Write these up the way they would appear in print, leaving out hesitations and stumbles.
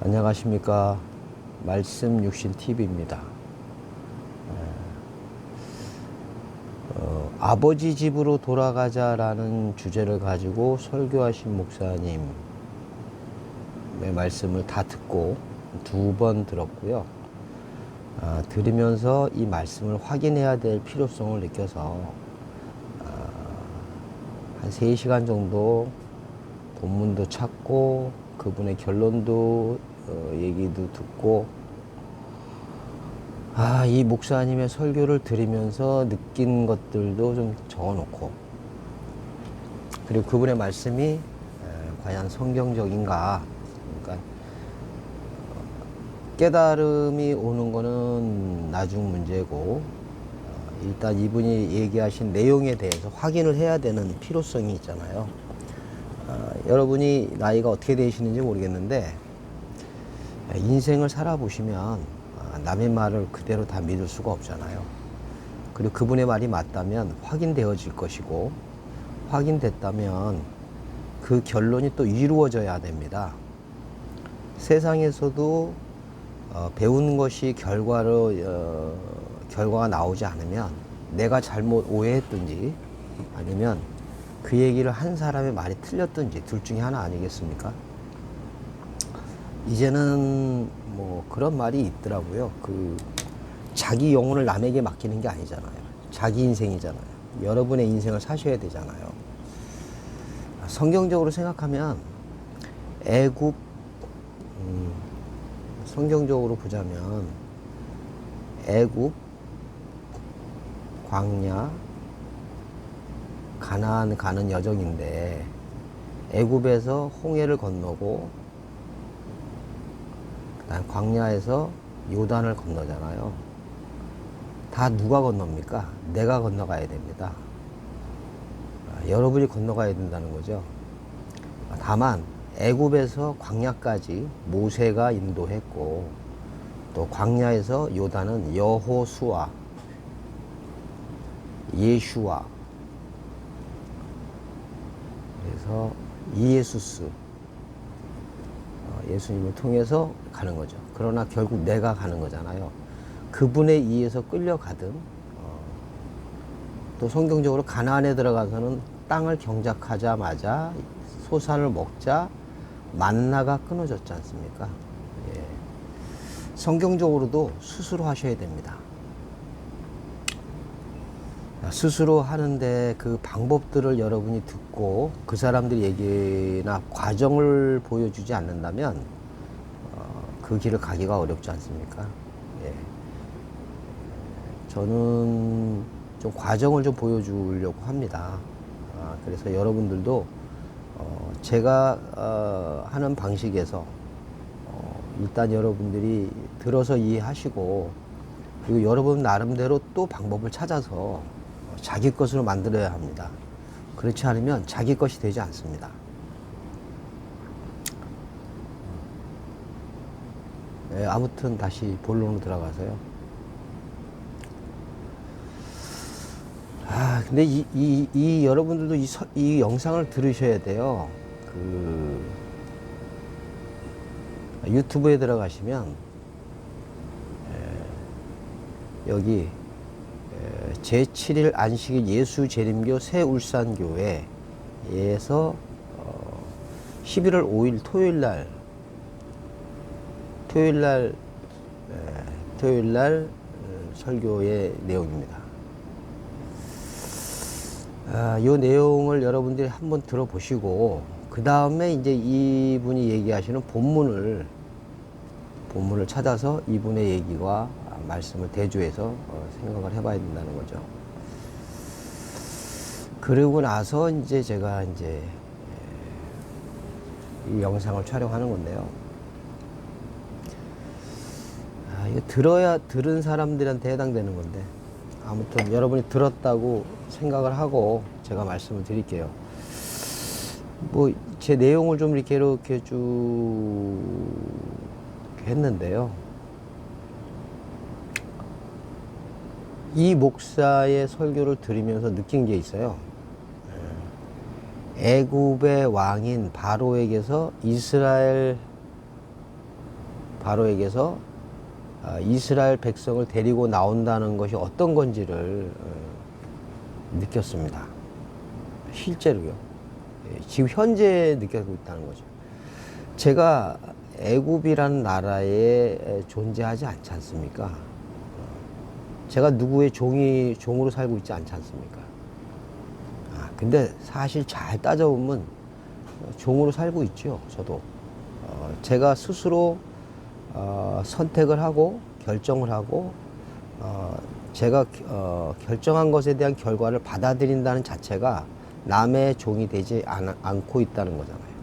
안녕하십니까. 말씀 육신 TV입니다. 아버지 집으로 돌아가자라는 주제를 가지고 설교하신 목사님의 말씀을 다 듣고 2번 들었고요. 들으면서 이 말씀을 확인해야 될 필요성을 느껴서 한 3시간 정도 본문도 찾고 그분의 결론도 얘기도 듣고 이 목사님의 설교를 들으면서 느낀 것들도 좀 적어놓고, 그리고 그분의 말씀이 과연 성경적인가. 그러니까 깨달음이 오는 거는 나중 문제고, 일단 이분이 얘기하신 내용에 대해서 확인을 해야 되는 필요성이 있잖아요. 여러분이 나이가 어떻게 되시는지 모르겠는데, 인생을 살아보시면 남의 말을 그대로 다 믿을 수가 없잖아요. 그리고 그분의 말이 맞다면 확인되어질 것이고, 확인됐다면 그 결론이 또 이루어져야 됩니다. 세상에서도 배운 것이 결과가 나오지 않으면 내가 잘못 오해했든지 아니면 그 얘기를 한 사람의 말이 틀렸든지 둘 중에 하나 아니겠습니까? 이제는 뭐 그런 말이 있더라고요. 자기 영혼을 남에게 맡기는 게 아니잖아요. 자기 인생이잖아요. 여러분의 인생을 사셔야 되잖아요. 성경적으로 생각하면 애굽, 성경적으로 보자면 애굽, 광야, 가나안 가는 여정인데, 애굽에서 홍해를 건너고 그다음 광야에서 요단을 건너잖아요. 다 누가 건넙니까? 내가 건너가야 됩니다. 여러분이 건너가야 된다는 거죠. 다만 애굽에서 광야까지 모세가 인도했고, 또 광야에서 요단은 여호수아, 예슈아, 그래서 이에수스, 예수님을 통해서 가는 거죠. 그러나 결국 내가 가는 거잖아요. 그분에 의해서 끌려가든, 또 성경적으로 가나안에 들어가서는 땅을 경작하자마자 소산을 먹자 만나가 끊어졌지 않습니까? 예. 성경적으로도 스스로 하셔야 됩니다. 스스로 하는데 그 방법들을 여러분이 듣고 그 사람들 얘기나 과정을 보여주지 않는다면 그 길을 가기가 어렵지 않습니까? 예. 저는 좀 과정을 좀 보여주려고 합니다. 그래서 여러분들도 제가 하는 방식에서 일단 여러분들이 들어서 이해하시고, 그리고 여러분 나름대로 또 방법을 찾아서 자기 것으로 만들어야 합니다. 그렇지 않으면 자기 것이 되지 않습니다. 아무튼 다시 본론으로 들어가서요. 근데 이 여러분들도 이 영상을 들으셔야 돼요. 유튜브에 들어가시면 여기 제7일 안식일 예수재림교 새울산교회에서 11월 5일 토요일날 설교의 내용입니다. 이 내용을 여러분들이 한번 들어보시고, 그 다음에 이제 이분이 얘기하시는 본문을 찾아서 이분의 얘기와 말씀을 대조해서 생각을 해봐야 된다는 거죠. 그러고 나서 이제 제가 이 영상을 촬영하는 건데요. 이거 들은 사람들한테 해당되는 건데, 아무튼 여러분이 들었다고 생각을 하고 제가 말씀을 드릴게요. 뭐 제 내용을 좀 이렇게 쭉 했는데요. 이 목사의 설교를 들으면서 느낀 게 있어요. 애굽의 왕인 바로에게서 이스라엘 바로에게서 이스라엘 백성을 데리고 나온다는 것이 어떤 건지를 느꼈습니다. 실제로요. 지금 현재 느끼고 있다는 거죠. 제가 애굽이라는 나라에 존재하지 않지 않습니까? 제가 누구의 종으로 살고 있지 않지 않습니까? 근데 사실 잘 따져보면 종으로 살고 있죠. 저도 제가 스스로 선택을 하고 결정을 하고 제가 결정한 것에 대한 결과를 받아들인다는 자체가 남의 종이 되지 않고 있다는 거잖아요.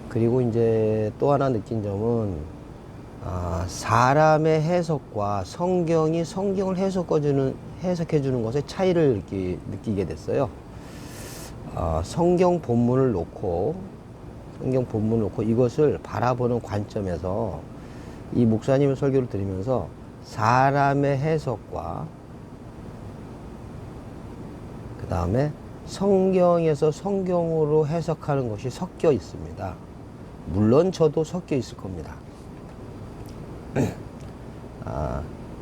그리고 이제 또 하나 느낀 점은 사람의 해석과 성경이 성경을 해석해 주는 것의 차이를 느끼게 됐어요. 성경 본문을 놓고 이것을 바라보는 관점에서 이 목사님의 설교를 들으면서 사람의 해석과 그 다음에 성경에서 성경으로 해석하는 것이 섞여 있습니다. 물론 저도 섞여 있을 겁니다.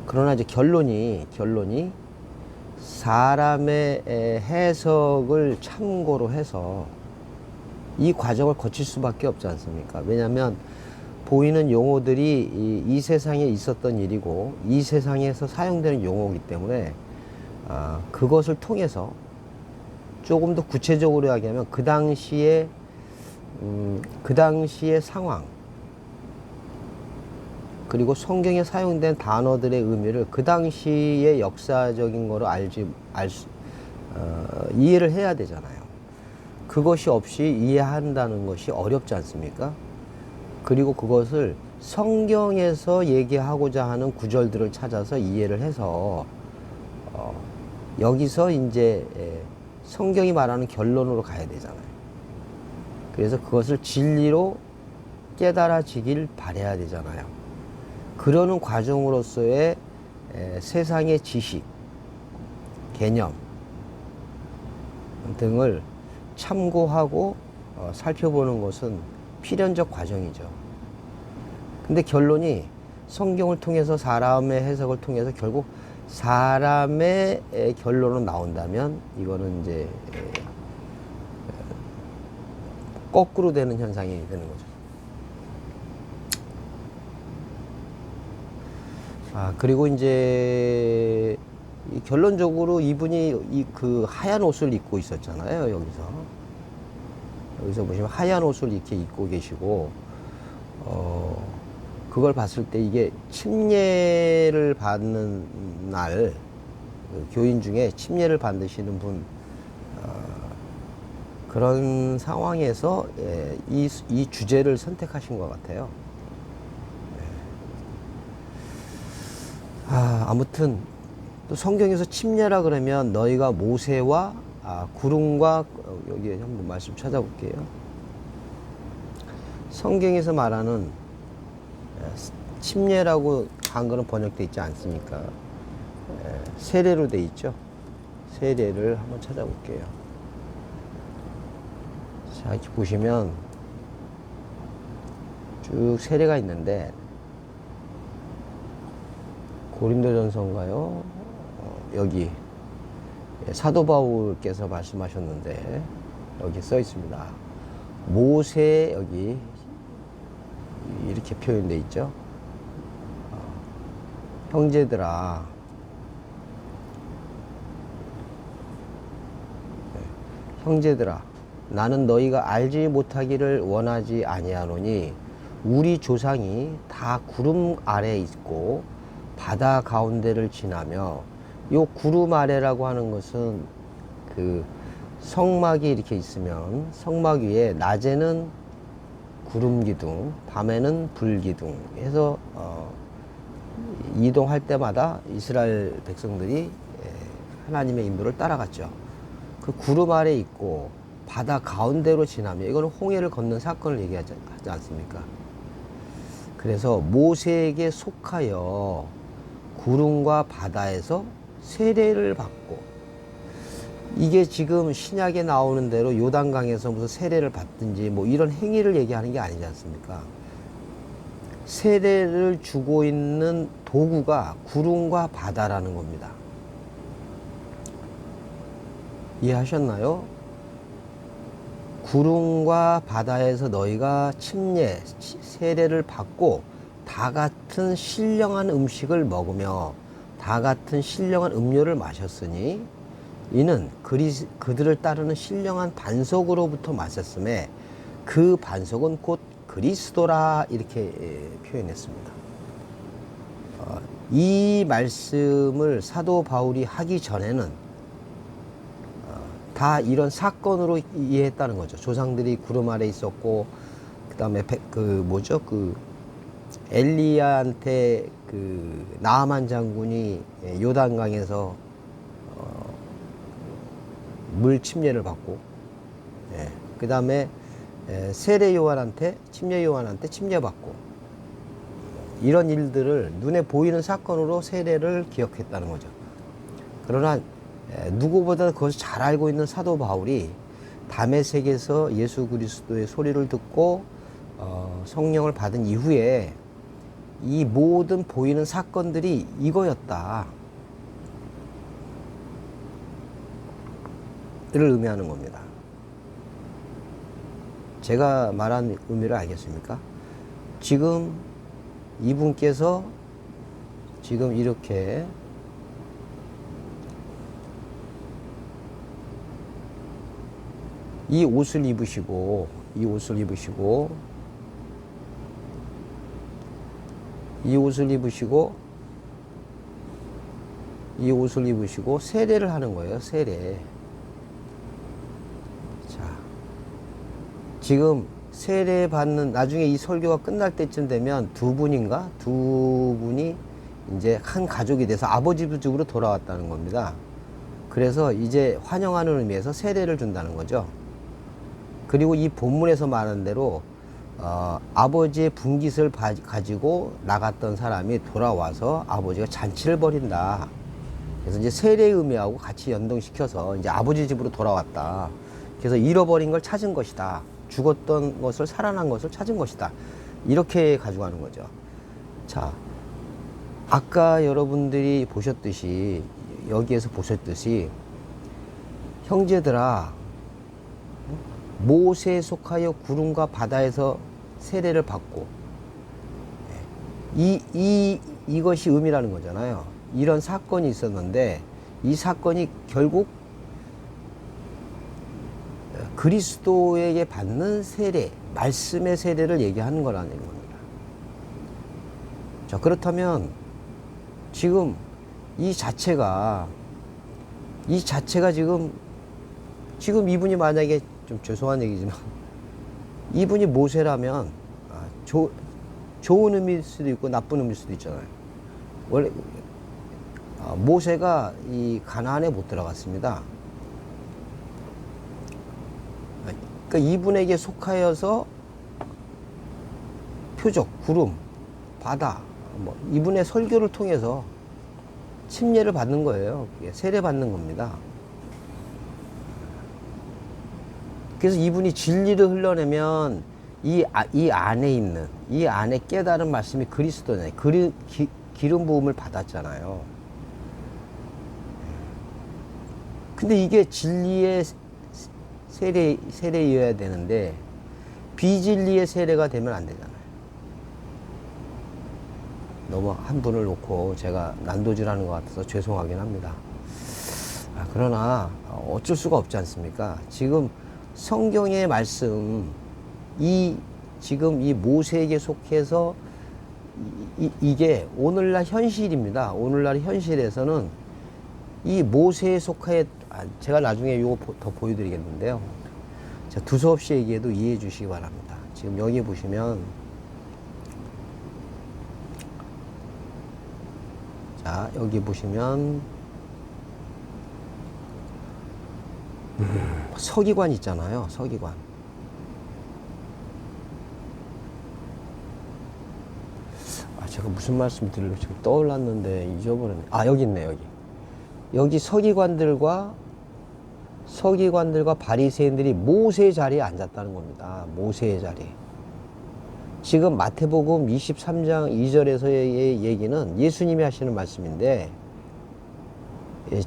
그러나 이제 결론이 사람의 해석을 참고로 해서 이 과정을 거칠 수밖에 없지 않습니까? 왜냐하면 보이는 용어들이 이 세상에 있었던 일이고 이 세상에서 사용되는 용어이기 때문에 그것을 통해서 조금 더 구체적으로 이야기하면 그 당시의 상황 그리고 성경에 사용된 단어들의 의미를 그 당시의 역사적인 거로 이해를 해야 되잖아요. 그것이 없이 이해한다는 것이 어렵지 않습니까? 그리고 그것을 성경에서 얘기하고자 하는 구절들을 찾아서 이해를 해서 여기서 이제 성경이 말하는 결론으로 가야 되잖아요. 그래서 그것을 진리로 깨달아지길 바라야 되잖아요. 그러는 과정으로서의 세상의 지식, 개념 등을 참고하고 살펴보는 것은 필연적 과정이죠. 근데 결론이 성경을 통해서 사람의 해석을 통해서 결국 사람의 결론으로 나온다면 이거는 이제 거꾸로 되는 현상이 되는 거죠. 그리고 이제 결론적으로 이분이 그 하얀 옷을 입고 있었잖아요. 여기서 보시면 하얀 옷을 이렇게 입고 계시고 그걸 봤을 때 이게 침례를 받는 날 교인 중에 침례를 받으시는 분 그런 상황에서 이 주제를 선택하신 것 같아요. 아무튼 또 성경에서 침례라 그러면 너희가 모세와 구름과 여기 한번 말씀 찾아볼게요. 성경에서 말하는 침례라고 한글은 번역되어 있지 않습니까? 세례로 되어 있죠. 세례를 한번 찾아볼게요. 자, 이렇게 보시면 쭉 세례가 있는데 고린도전서인가요? 여기 사도 바울께서 말씀하셨는데 여기 써 있습니다. 모세 여기 이렇게 표현되어 있죠. 형제들아 나는 너희가 알지 못하기를 원하지 아니하노니 우리 조상이 다 구름 아래에 있고 바다 가운데를 지나며 요 구름 아래라고 하는 것은 그 성막이 이렇게 있으면 성막 위에 낮에는 구름 기둥, 밤에는 불 기둥 해서 이동할 때마다 이스라엘 백성들이 하나님의 인도를 따라갔죠. 그 구름 아래 있고 바다 가운데로 지나며 이거는 홍해를 걷는 사건을 얘기하지 않습니까? 그래서 모세에게 속하여 구름과 바다에서 세례를 받고 이게 지금 신약에 나오는 대로 요단강에서 무슨 세례를 받든지 뭐 이런 행위를 얘기하는 게 아니지 않습니까? 세례를 주고 있는 도구가 구름과 바다라는 겁니다. 이해하셨나요? 구름과 바다에서 너희가 침례, 세례를 받고 다 같은 신령한 음식을 먹으며 다 같은 신령한 음료를 마셨으니 이는 그들을 따르는 신령한 반석으로부터 마셨음에 그 반석은 곧 그리스도라 이렇게 표현했습니다. 이 말씀을 사도 바울이 하기 전에는 다 이런 사건으로 이해했다는 거죠. 조상들이 구름 아래 있었고, 그 다음에 엘리야한테 나아만 장군이 요단강에서 물 침례를 받고, 그 다음에 세례 요한한테 침례 침례받고, 이런 일들을 눈에 보이는 사건으로 세례를 기억했다는 거죠. 그러나 누구보다 그것을 잘 알고 있는 사도 바울이 다메섹에서 예수 그리스도의 소리를 듣고 성령을 받은 이후에 이 모든 보이는 사건들이 이거였다 를 의미하는 겁니다. 제가 말한 의미를 알겠습니까? 지금 이분께서 지금 이렇게 이 옷을 입으시고 세례를 하는 거예요. 세례. 자, 지금 세례 받는, 나중에 이 설교가 끝날 때쯤 되면 두 분이 이제 한 가족이 돼서 아버지 집으로 돌아왔다는 겁니다. 그래서 이제 환영하는 의미에서 세례를 준다는 거죠. 그리고 이 본문에서 말한 대로 아버지의 분깃을 가지고 나갔던 사람이 돌아와서 아버지가 잔치를 벌인다. 그래서 이제 세례 의미하고 같이 연동시켜서 이제 아버지 집으로 돌아왔다. 그래서 잃어버린 걸 찾은 것이다. 죽었던 것을, 살아난 것을 찾은 것이다. 이렇게 가져가는 거죠. 자, 아까 여러분들이 보셨듯이, 여기에서 보셨듯이, 형제들아, 모세에 속하여 구름과 바다에서 세례를 받고, 이것이 의미라는 거잖아요. 이런 사건이 있었는데, 이 사건이 결국 그리스도에게 받는 세례, 말씀의 세례를 얘기하는 거라는 겁니다. 자, 그렇다면 지금 이 자체가 지금 이분이 만약에, 좀 죄송한 얘기지만, 이분이 모세라면 좋은 의미일 수도 있고 나쁜 의미일 수도 있잖아요. 원래 모세가 이 가나안에 못 들어갔습니다. 그러니까 이분에게 속하여서 표적, 구름, 바다, 이분의 설교를 통해서 침례를 받는 거예요. 세례 받는 겁니다. 그래서 이분이 진리를 흘러내면 이 안에 깨달은 말씀이 그리스도잖아요. 기름 부음을 받았잖아요. 근데 이게 진리의 세례여야 되는데 비진리의 세례가 되면 안 되잖아요. 너무 한 분을 놓고 제가 난도질하는 것 같아서 죄송하긴 합니다. 그러나 어쩔 수가 없지 않습니까? 지금 성경의 말씀, 지금 이 모세에게 속해서 이게 오늘날 현실입니다. 오늘날 현실에서는 이 모세에 속하여, 제가 나중에 이거 더 보여드리겠는데요. 제가 두서없이 얘기해도 이해해 주시기 바랍니다. 지금 여기 보시면, 자, 여기 보시면 서기관 있잖아요. 서기관. 제가 무슨 말씀 드리려고 지금 떠올랐는데 잊어버렸네. 여기 있네, 여기. 여기 서기관들과 서기관들과 바리새인들이 모세의 자리에 앉았다는 겁니다. 모세의 자리. 지금 마태복음 23장 2절에서의 얘기는 예수님이 하시는 말씀인데,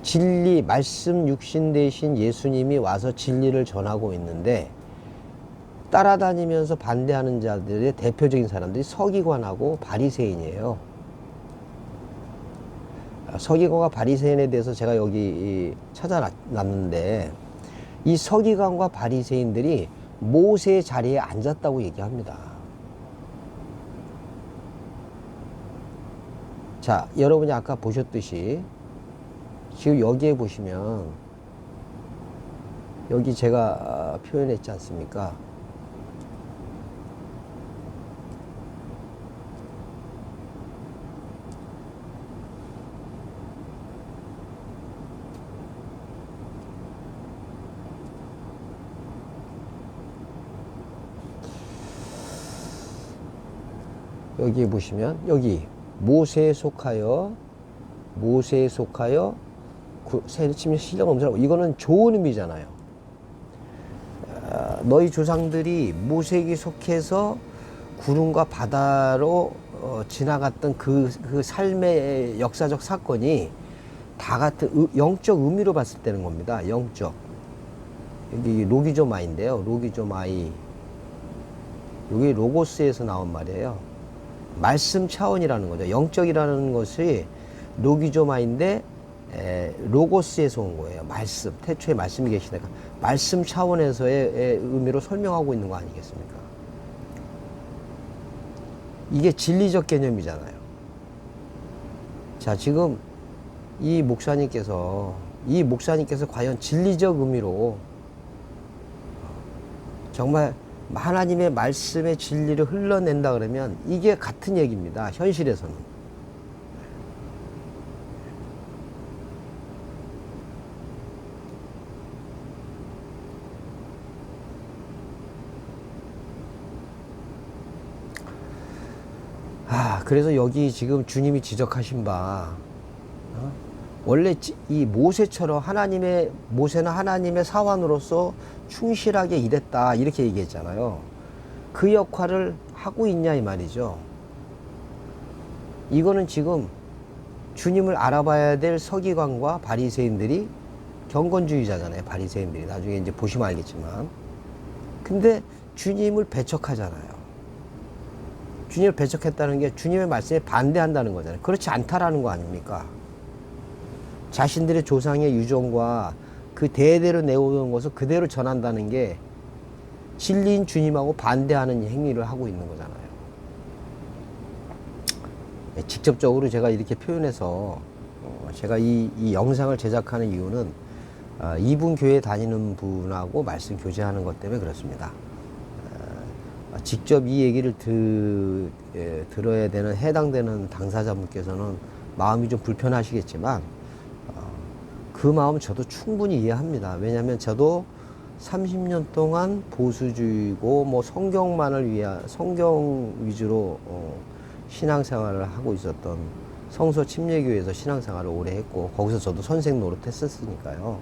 진리, 말씀 육신 되신 예수님이 와서 진리를 전하고 있는데, 따라다니면서 반대하는 자들의 대표적인 사람들이 서기관하고 바리새인이에요. 서기관과 바리새인에 대해서 제가 여기 찾아놨는데, 이 서기관과 바리새인들이 모세의 자리에 앉았다고 얘기합니다. 자, 여러분이 아까 보셨듯이 지금 여기에 보시면 여기 제가 표현했지 않습니까? 여기 보시면 여기 모세에 속하여 새를 치면 시력 없는 이거는 좋은 의미잖아요. 너희 조상들이 모세에게 속해서 구름과 바다로 지나갔던 그 삶의 역사적 사건이 다 같은 영적 의미로 봤을 때는 겁니다. 영적. 여기 로기조마인데요. 로기조마이. 여기 로고스에서 나온 말이에요. 말씀 차원이라는 거죠. 영적이라는 것이 로기조마인데 로고스에서 온 거예요. 말씀. 태초에 말씀이 계시니까 말씀 차원에서의 의미로 설명하고 있는 거 아니겠습니까? 이게 진리적 개념이잖아요. 자, 지금 이 목사님께서 과연 진리적 의미로 정말 하나님의 말씀의 진리를 흘러낸다 그러면 이게 같은 얘기입니다. 현실에서는. 그래서 여기 지금 주님이 지적하신 바, 원래 이 모세처럼 모세는 하나님의 사환으로서 충실하게 일했다 이렇게 얘기했잖아요. 그 역할을 하고 있냐 이 말이죠. 이거는 지금 주님을 알아봐야 될 서기관과 바리새인들이 경건주의자잖아요. 바리새인들이 나중에 이제 보시면 알겠지만, 근데 주님을 배척하잖아요. 주님을 배척했다는 게 주님의 말씀에 반대한다는 거잖아요. 그렇지 않다라는 거 아닙니까? 자신들의 조상의 유전과 그 대대로 내오는 것을 그대로 전한다는 게 진리인 주님하고 반대하는 행위를 하고 있는 거잖아요. 직접적으로 제가 이렇게 표현해서 제가 이 영상을 제작하는 이유는 이분 교회 다니는 분하고 말씀 교제하는 것 때문에 그렇습니다. 직접 이 얘기를 들어야 되는 해당되는 당사자분께서는 마음이 좀 불편하시겠지만 그 마음 저도 충분히 이해합니다. 왜냐하면 저도 30년 동안 보수주의고 뭐 성경 위주로 신앙생활을 하고 있었던 성서 침례교회에서 신앙생활을 오래 했고, 거기서 저도 선생 노릇 했었으니까요.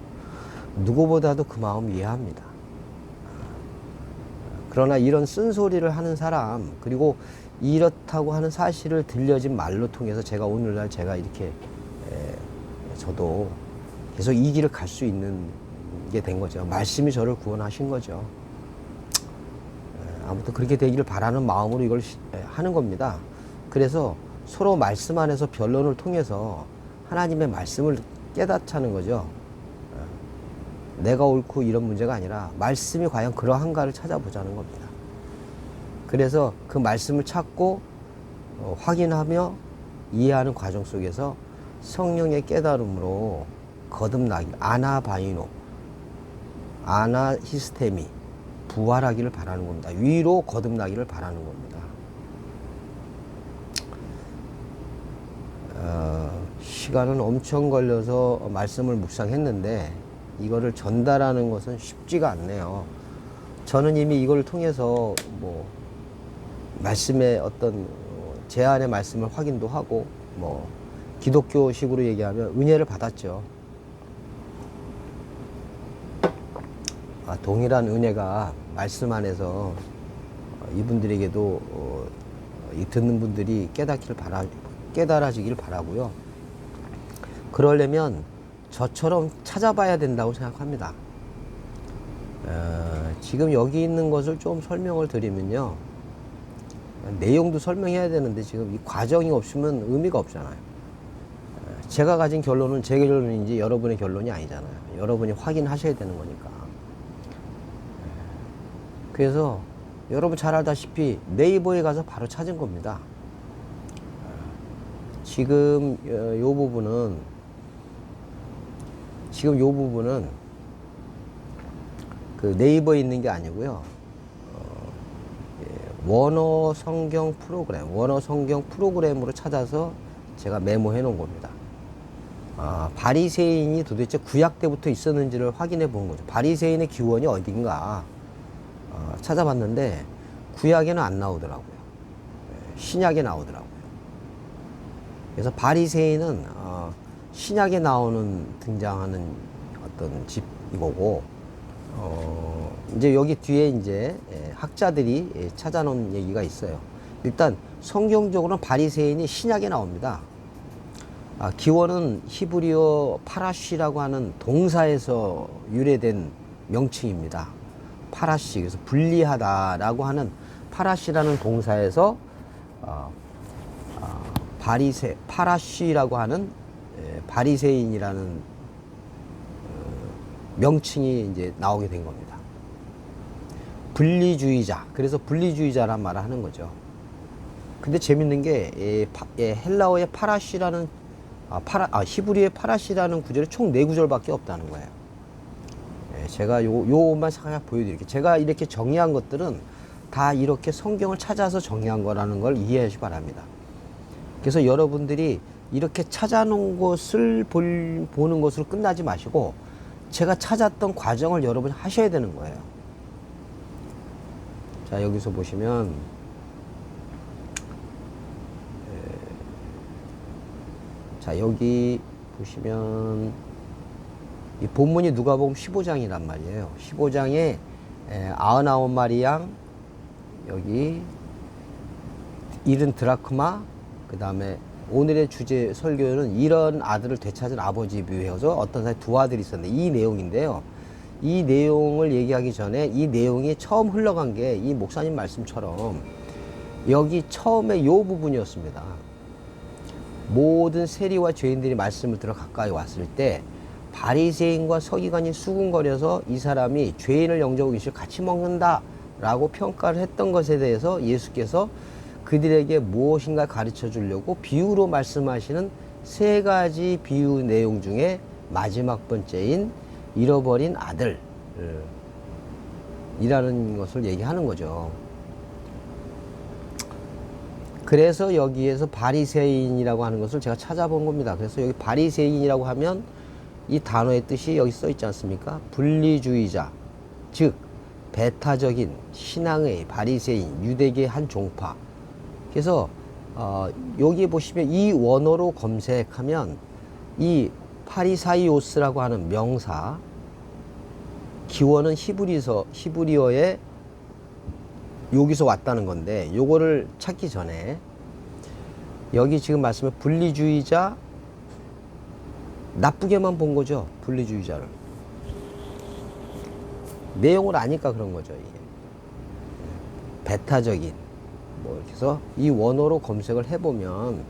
누구보다도 그 마음 이해합니다. 그러나 이런 쓴소리를 하는 사람, 그리고 이렇다고 하는 사실을 들려진 말로 통해서 제가 오늘날 제가 이렇게 저도 계속 이 길을 갈 수 있는 게 된 거죠. 말씀이 저를 구원하신 거죠. 아무튼 그렇게 되기를 바라는 마음으로 이걸 하는 겁니다. 그래서 서로 말씀 안에서 변론을 통해서 하나님의 말씀을 깨닫자는 거죠. 내가 옳고 이런 문제가 아니라 말씀이 과연 그러한가를 찾아보자는 겁니다. 그래서 그 말씀을 찾고 확인하며 이해하는 과정 속에서 성령의 깨달음으로 거듭나기, 아나히스테미, 부활하기를 바라는 겁니다. 위로 거듭나기를 바라는 겁니다. 시간은 엄청 걸려서 말씀을 묵상했는데 이거를 전달하는 것은 쉽지가 않네요. 저는 이미 이걸 통해서 뭐 말씀의 어떤 제 안의 말씀을 확인도 하고 뭐 기독교식으로 얘기하면 은혜를 받았죠. 동일한 은혜가 말씀 안에서 이분들에게도 이 듣는 분들이 깨달아지길 바라고요. 그러려면 저처럼 찾아봐야 된다고 생각합니다. 지금 여기 있는 것을 좀 설명을 드리면요. 내용도 설명해야 되는데 지금 이 과정이 없으면 의미가 없잖아요. 제가 가진 결론은 제 결론인지 여러분의 결론이 아니잖아요. 여러분이 확인하셔야 되는 거니까. 그래서 여러분 잘 알다시피 네이버에 가서 바로 찾은 겁니다. 지금 요 부분은 그 네이버에 있는 게 아니고요. 원어 성경 프로그램으로 찾아서 제가 메모해 놓은 겁니다. 바리새인이 도대체 구약 때부터 있었는지를 확인해 본 거죠. 바리새인의 기원이 어딘가 찾아봤는데 구약에는 안 나오더라고요. 신약에 나오더라고요. 그래서 바리새인은 신약에 등장하는 어떤 집이고, 이제 여기 뒤에 이제 학자들이 찾아놓은 얘기가 있어요. 일단 성경적으로는 바리새인이 신약에 나옵니다. 기원은 히브리어 파라시라고 하는 동사에서 유래된 명칭입니다. 파라시, 그래서 분리하다라고 하는 파라시라는 동사에서 파라시라고 하는 바리새인이라는 명칭이 이제 나오게 된 겁니다. 분리주의자, 그래서 분리주의자란 말을 하는 거죠. 근데 재밌는 게 헬라어의 파라시라는 히브리의 파라시라는 구절이 총 4구절밖에 없다는 거예요. 제가 요것만 살짝 보여드릴게요. 제가 이렇게 정리한 것들은 다 이렇게 성경을 찾아서 정리한 거라는 걸 이해하시기 바랍니다. 그래서 여러분들이 이렇게 찾아놓은 것을 보는 것으로 끝나지 마시고 제가 찾았던 과정을 여러분이 하셔야 되는 거예요. 자, 여기서 보시면 자, 여기 보시면 이 본문이 누가복음 15장이란 말이에요. 15장에 99마리 양, 여기 70드라크마, 그 다음에 오늘의 주제 설교는 이런 아들을 되찾은 아버지 비유해서 어떤 사람이 2아들이 있었는데 이 내용인데요. 이 내용을 얘기하기 전에 이 내용이 처음 흘러간 게 이 목사님 말씀처럼 여기 처음에 요 부분이었습니다. 모든 세리와 죄인들이 말씀을 들어 가까이 왔을 때 바리새인과 서기관이 수군거려서 이 사람이 죄인을 영접하고 음식을 같이 먹는다 라고 평가를 했던 것에 대해서 예수께서 그들에게 무엇인가 가르쳐 주려고 비유로 말씀하시는 3가지 비유 내용 중에 마지막 번째인 잃어버린 아들 이라는 것을 얘기하는 거죠. 그래서 여기에서 바리새인이라고 하는 것을 제가 찾아본 겁니다. 그래서 여기 바리새인이라고 하면 이 단어의 뜻이 여기 써 있지 않습니까? 분리주의자, 즉 배타적인 신앙의 바리새인, 유대계의 한 종파. 그래서 여기 보시면 이 원어로 검색하면 이 파리사이오스라고 하는 명사, 기원은 히브리어에 여기서 왔다는 건데 요거를 찾기 전에 여기 지금 말씀에 분리주의자, 나쁘게만 본 거죠. 분리주의자를 내용을 아니까 그런 거죠. 이게 배타적인 뭐 이렇게 해서 이 원어로 검색을 해보면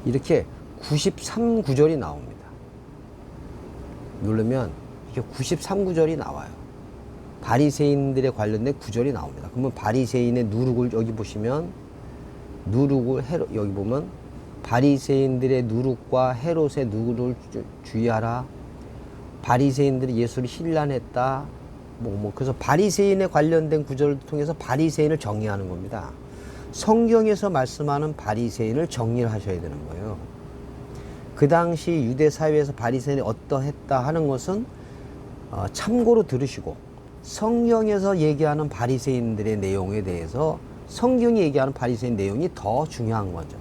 이렇게 93구절이 나옵니다. 누르면 이렇게 93구절이 나와요. 바리새인들에 관련된 구절이 나옵니다. 그러면 바리새인의 누룩을 여기 보시면 여기 보면 바리새인들의 누룩과 헤롯의 누룩을 주의하라. 바리새인들이 예수를 힐난했다. 그래서 바리새인에 관련된 구절을 통해서 바리새인을 정리하는 겁니다. 성경에서 말씀하는 바리새인을 정리를 하셔야 되는 거예요. 그 당시 유대 사회에서 바리새인이 어떠했다 하는 것은 참고로 들으시고 성경에서 얘기하는 바리새인들의 내용에 대해서 성경이 얘기하는 바리새인 내용이 더 중요한 거죠.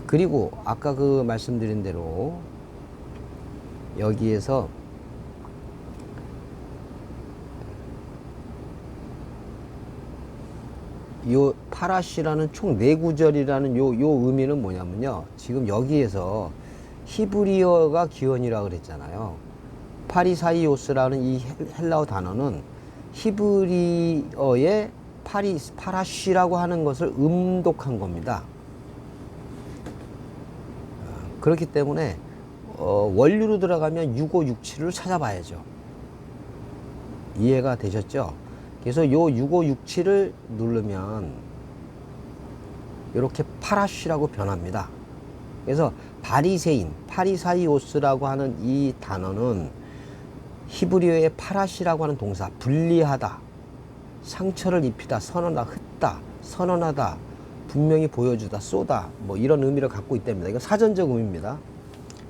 그리고 아까 그 말씀드린 대로 여기에서 요 파라시라는 총 4구절이라는 요 의미는 뭐냐면요. 지금 여기에서 히브리어가 기원이라고 그랬잖아요. 파리사이오스라는 이 헬라어 단어는 히브리어의 파라시라고 하는 것을 음독한 겁니다. 그렇기 때문에 원류로 들어가면 6567을 찾아봐야죠. 이해가 되셨죠? 그래서 요 6567을 누르면 이렇게 파라시라고 변합니다. 그래서 바리새인, 파리사이오스라고 하는 이 단어는 히브리어의 파라시라고 하는 동사, 분리하다, 상처를 입히다, 선언하다, 흩다, 선언하다, 분명히 보여주다, 쏘다, 뭐 이런 의미를 갖고 있답니다. 이거 사전적 의미입니다.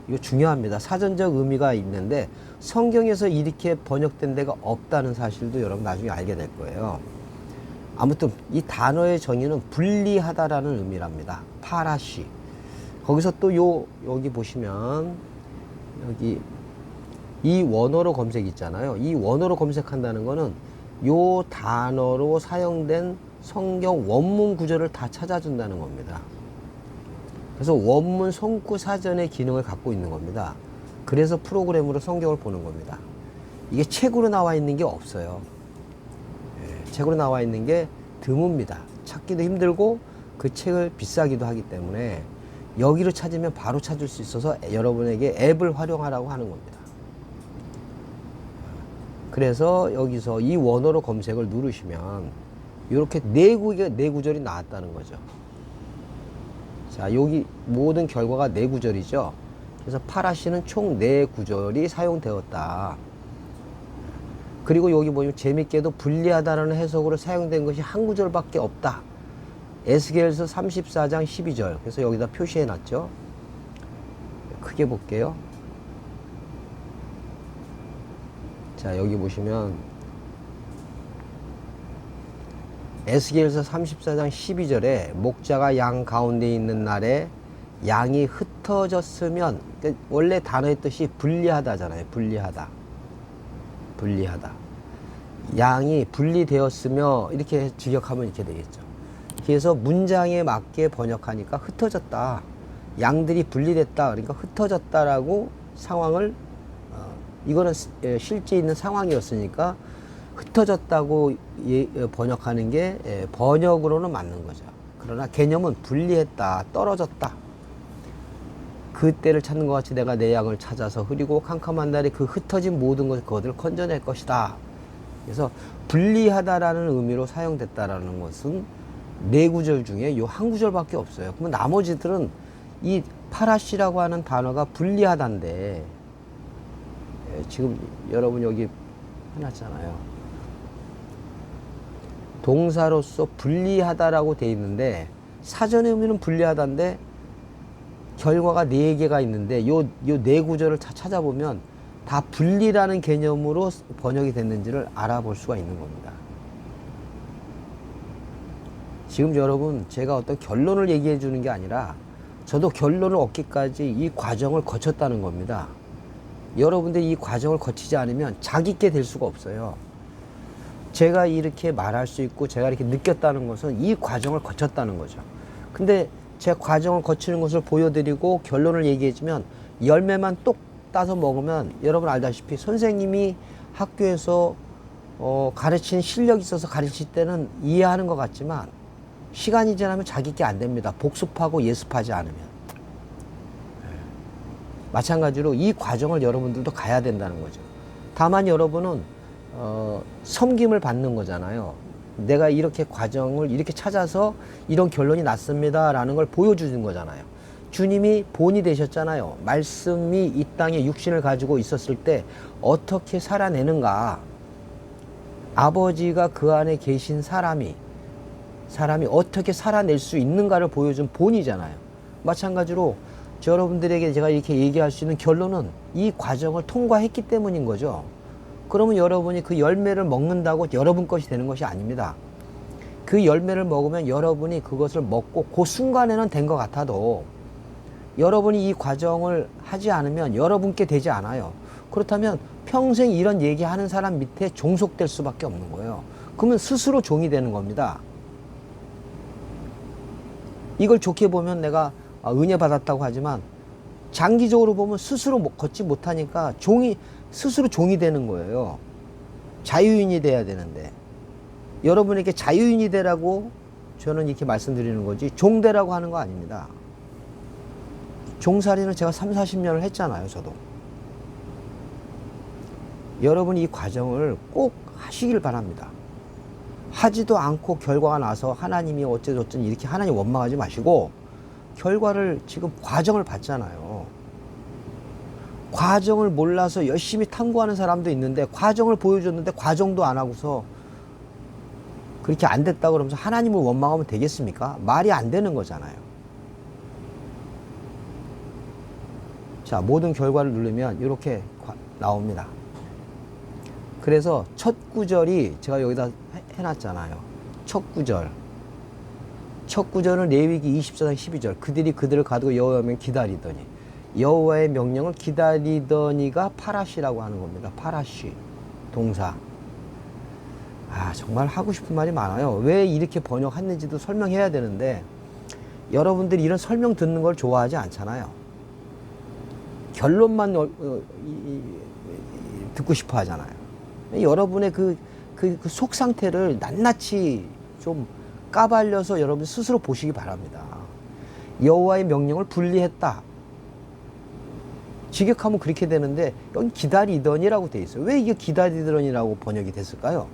이거 중요합니다. 사전적 의미가 있는데 성경에서 이렇게 번역된 데가 없다는 사실도 여러분 나중에 알게 될 거예요. 아무튼 이 단어의 정의는 분리하다라는 의미랍니다. 파라시. 거기서 또 여기 보시면 여기 이 원어로 검색 있잖아요. 이 원어로 검색한다는 거는 요 단어로 사용된 성경 원문 구절을 다 찾아준다는 겁니다. 그래서 원문 손구 사전의 기능을 갖고 있는 겁니다. 그래서 프로그램으로 성경을 보는 겁니다. 이게 책으로 나와 있는 게 없어요. 책으로 나와 있는 게 드뭅니다. 찾기도 힘들고 그 책을 비싸기도 하기 때문에 여기를 찾으면 바로 찾을 수 있어서 여러분에게 앱을 활용하라고 하는 겁니다. 그래서 여기서 이 원어로 검색을 누르시면 이렇게 네 구절이 나왔다는 거죠. 자, 여기 모든 결과가 4구절이죠. 그래서 파라시는 총 4구절이 사용되었다. 그리고 여기 보면 재밌게도 분리하다라는 해석으로 사용된 것이 한 구절밖에 없다. 에스겔서 34장 12절. 그래서 여기다 표시해 놨죠. 크게 볼게요. 자, 여기 보시면 에스겔서 34장 12절에 목자가 양 가운데 있는 날에 양이 흩어졌으면, 원래 단어의 뜻이 분리하다잖아요. 분리하다. 양이 분리되었으며 이렇게 직역하면 이렇게 되겠죠. 그래서 문장에 맞게 번역하니까 흩어졌다. 양들이 분리됐다. 그러니까 흩어졌다라고 상황을 이거는 실제 있는 상황이었으니까 흩어졌다고 번역하는 게 번역으로는 맞는 거죠. 그러나 개념은 분리했다, 떨어졌다. 그때를 찾는 것 같이 내가 내 양을 찾아서 흐리고 캄캄한 날에 그 흩어진 모든 것을 그들을 건져낼 것이다. 그래서 분리하다라는 의미로 사용됐다라는 것은 4구절 중에 요 한 구절밖에 없어요. 그러면 나머지들은 이 파라시라고 하는 단어가 분리하다인데 지금 여러분 여기 해놨잖아요. 동사로서 분리하다라고 돼 있는데 사전의 의미는 분리하다인데 결과가 4개가 있는데 요 4구절을 찾아보면 다 분리라는 개념으로 번역이 됐는지를 알아볼 수가 있는 겁니다. 지금 여러분 제가 어떤 결론을 얘기해 주는 게 아니라 저도 결론을 얻기까지 이 과정을 거쳤다는 겁니다. 여러분들이 이 과정을 거치지 않으면 자기께 될 수가 없어요. 제가 이렇게 말할 수 있고 제가 이렇게 느꼈다는 것은 이 과정을 거쳤다는 거죠. 근데 제 과정을 거치는 것을 보여드리고 결론을 얘기해주면 열매만 똑 따서 먹으면 여러분 알다시피 선생님이 학교에서 가르치는 실력이 있어서 가르칠 때는 이해하는 것 같지만 시간이 지나면 자기께 안 됩니다. 복습하고 예습하지 않으면. 마찬가지로 이 과정을 여러분들도 가야 된다는 거죠. 다만 여러분은 섬김을 받는 거잖아요. 내가 이렇게 과정을 이렇게 찾아서 이런 결론이 났습니다 라는 걸 보여주는 거잖아요. 주님이 본이 되셨잖아요. 말씀이 이 땅에 육신을 가지고 있었을 때 어떻게 살아내는가, 아버지가 그 안에 계신 사람이 어떻게 살아낼 수 있는가를 보여준 본이잖아요. 마찬가지로 여러분들에게 제가 이렇게 얘기할 수 있는 결론은 이 과정을 통과했기 때문인 거죠. 그러면 여러분이 그 열매를 먹는다고 여러분 것이 되는 것이 아닙니다. 그 열매를 먹으면 여러분이 그것을 먹고 그 순간에는 된 것 같아도 여러분이 이 과정을 하지 않으면 여러분께 되지 않아요. 그렇다면 평생 이런 얘기하는 사람 밑에 종속될 수밖에 없는 거예요. 그러면 스스로 종이 되는 겁니다. 이걸 좋게 보면 내가 은혜 받았다고 하지만 장기적으로 보면 스스로 걷지 못하니까 스스로 종이 되는 거예요. 자유인이 돼야 되는데 여러분에게 자유인이 되라고 저는 이렇게 말씀드리는 거지 종되라고 하는 거 아닙니다. 종살이는 제가 30-40년을 했잖아요. 저도. 여러분이 이 과정을 꼭 하시길 바랍니다. 하지도 않고 결과가 나서 하나님이 어쩌저쩌 이렇게 하나님 원망하지 마시고 결과를 지금 과정을 봤잖아요. 과정을 몰라서 열심히 탐구하는 사람도 있는데 과정을 보여줬는데 과정도 안 하고서 그렇게 안 됐다 그러면서 하나님을 원망하면 되겠습니까? 말이 안 되는 거잖아요. 자, 모든 결과를 누르면 이렇게 나옵니다. 그래서 첫 구절이 제가 여기다 해놨잖아요. 첫 구절. 첫 구절은 레위기 24장 12절. 그들이 그들을 가두고 여호와의 명을 기다리더니. 여호와의 명령을 기다리더니가 파라시라고 하는 겁니다. 파라시. 동사. 정말 하고 싶은 말이 많아요. 왜 이렇게 번역했는지도 설명해야 되는데 여러분들이 이런 설명 듣는 걸 좋아하지 않잖아요. 결론만 듣고 싶어 하잖아요. 여러분의 그 속 상태를 낱낱이 좀 까발려서 여러분 스스로 보시기 바랍니다. 여호와의 명령을 분리했다. 직역하면 그렇게 되는데 여기 기다리더니라고 돼 있어요. 왜 이게 기다리더니라고 번역이 됐을까요?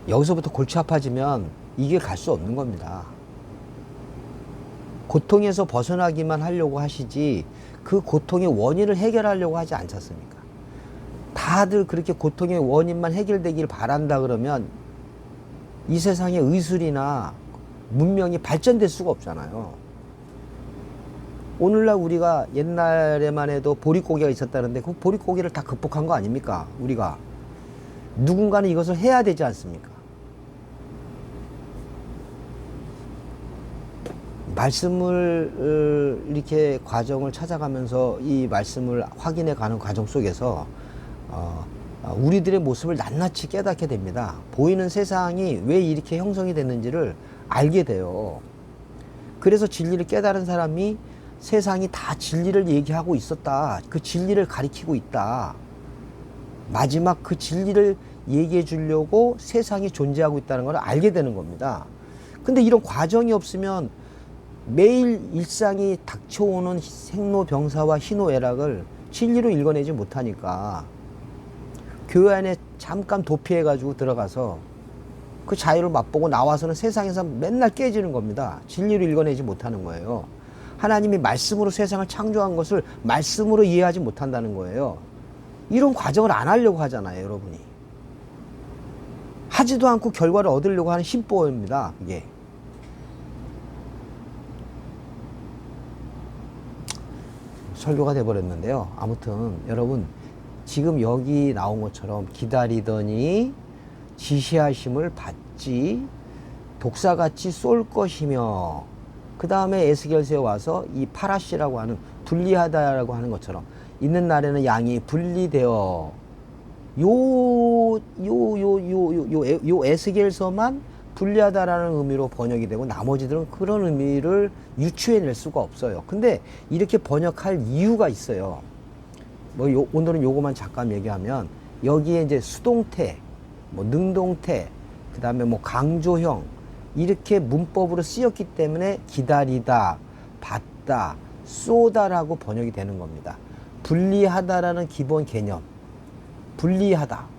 여기서부터 골치 아파지면 이게 갈 수 없는 겁니다. 고통에서 벗어나기만 하려고 하시지 그 고통의 원인을 해결하려고 하지 않지 않습니까? 다들 그렇게 고통의 원인만 해결되길 바란다 그러면 이 세상의 의술이나 문명이 발전될 수가 없잖아요. 오늘날 우리가 옛날에만 해도 보릿고개가 있었다는데 그 보릿고개를 다 극복한 거 아닙니까? 우리가 누군가는 이것을 해야 되지 않습니까? 말씀을 이렇게 과정을 찾아가면서 이 말씀을 확인해 가는 과정 속에서 우리들의 모습을 낱낱이 깨닫게 됩니다. 보이는 세상이 왜 이렇게 형성이 됐는지를 알게 돼요. 그래서 진리를 깨달은 사람이 세상이 다 진리를 얘기하고 있었다. 그 진리를 가리키고 있다. 마지막 그 진리를 얘기해 주려고 세상이 존재하고 있다는 걸 알게 되는 겁니다. 근데 이런 과정이 없으면 매일 일상이 닥쳐오는 생로병사와 희노애락을 진리로 읽어내지 못하니까 교회 안에 잠깐 도피해가지고 들어가서 그 자유를 맛보고 나와서는 세상에서 맨날 깨지는 겁니다. 진리로 읽어내지 못하는 거예요. 하나님이 말씀으로 세상을 창조한 것을 말씀으로 이해하지 못한다는 거예요. 이런 과정을 안 하려고 하잖아요, 여러분이. 하지도 않고 결과를 얻으려고 하는 심보입니다, 이게. 설교가 돼버렸는데요. 아무튼 여러분 지금 여기 나온 것처럼 기다리더니 지시하심을 받지 독사같이 쏠 것이며 그 다음에 에스겔서에 와서 이 파라시라고 하는 분리하다라고 하는 것처럼 있는 날에는 양이 분리되어 요 에스겔서만 분리하다라는 의미로 번역이 되고 나머지들은 그런 의미를 유추해낼 수가 없어요. 근데 이렇게 번역할 이유가 있어요. 오늘은 요거만 잠깐 얘기하면 여기에 이제 수동태, 능동태, 그 다음에 강조형 이렇게 문법으로 쓰였기 때문에 기다리다, 받다, 쏘다라고 번역이 되는 겁니다. 분리하다라는 기본 개념. 분리하다.